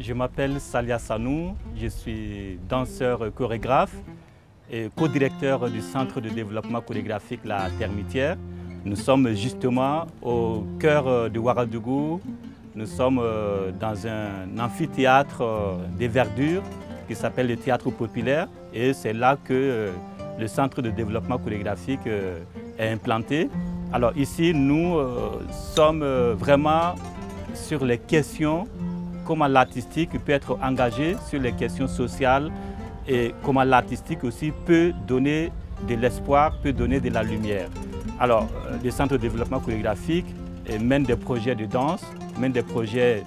Je m'appelle Salia Sanou, je suis danseur chorégraphe et co-directeur du Centre de développement chorégraphique La Termitière. Nous sommes justement au cœur de Ouagadougou. Nous sommes dans un amphithéâtre des verdures qui s'appelle le Théâtre Populaire et c'est là que le Centre de développement chorégraphique est implanté. Alors ici, nous sommes vraiment sur les questions, comment l'artistique peut être engagé sur les questions sociales et comment l'artistique aussi peut donner de l'espoir, peut donner de la lumière. Alors, le Centre de développement chorégraphique mène des projets de danse, mène des projets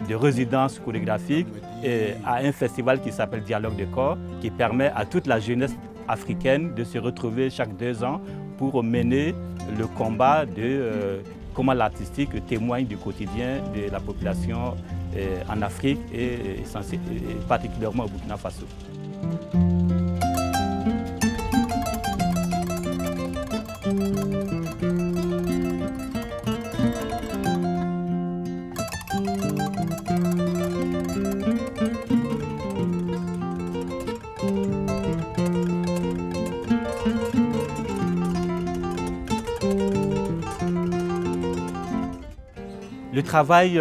de résidence chorégraphique et à un festival qui s'appelle Dialogue de corps, qui permet à toute la jeunesse africaine de se retrouver chaque 2 ans pour mener le combat de comment l'artistique témoigne du quotidien de la population en Afrique et particulièrement au Burkina Faso. Le travail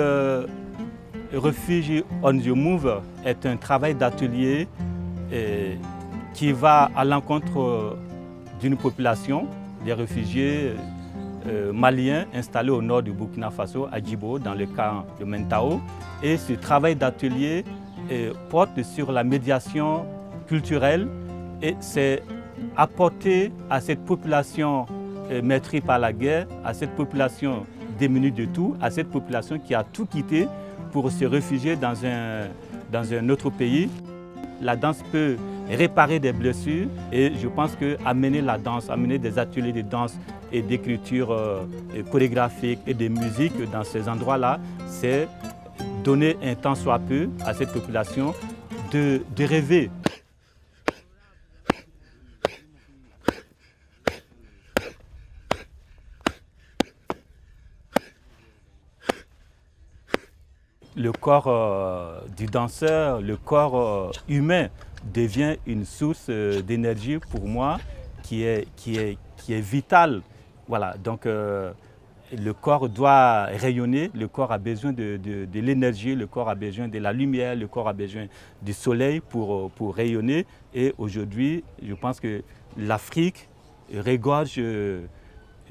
Refuge on the Move est un travail d'atelier qui va à l'encontre d'une population, des réfugiés maliens installés au nord du Burkina Faso, à Djibo, dans le camp de Mentao. Et ce travail d'atelier porte sur la médiation culturelle et c'est apporter à cette population meurtrie par la guerre, à cette population démunie de tout, à cette population qui a tout quitté pour se réfugier dans un autre pays. La danse peut réparer des blessures et je pense qu'amener la danse, amener des ateliers de danse et d'écriture chorégraphique et de musique dans ces endroits-là, c'est donner un temps soit peu à cette population de rêver. Le corps du danseur, le corps humain devient une source d'énergie pour moi qui est vitale. Voilà, donc le corps doit rayonner, le corps a besoin de l'énergie, le corps a besoin de la lumière, le corps a besoin du soleil pour rayonner. Et aujourd'hui, je pense que l'Afrique regorge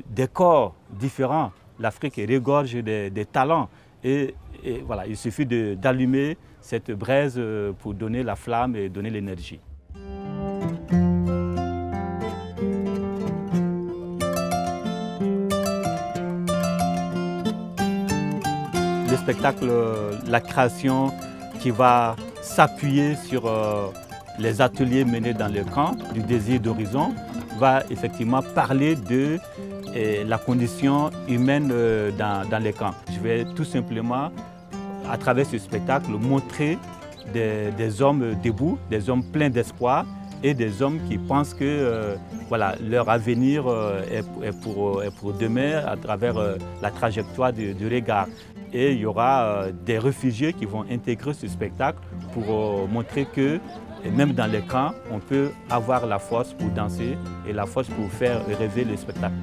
des corps différents, l'Afrique regorge des talents. Et voilà, il suffit d'allumer cette braise pour donner la flamme et donner l'énergie. Le spectacle, la création qui va s'appuyer sur les ateliers menés dans le camp du désir d'horizon va effectivement parler de la condition humaine dans les camps. Je vais tout simplement, à travers ce spectacle, montrer des hommes debout, des hommes pleins d'espoir et des hommes qui pensent que voilà, leur avenir est pour demain à travers la trajectoire du regard. Et il y aura des réfugiés qui vont intégrer ce spectacle pour montrer que même dans les camps, on peut avoir la force pour danser et la force pour faire rêver le spectacle.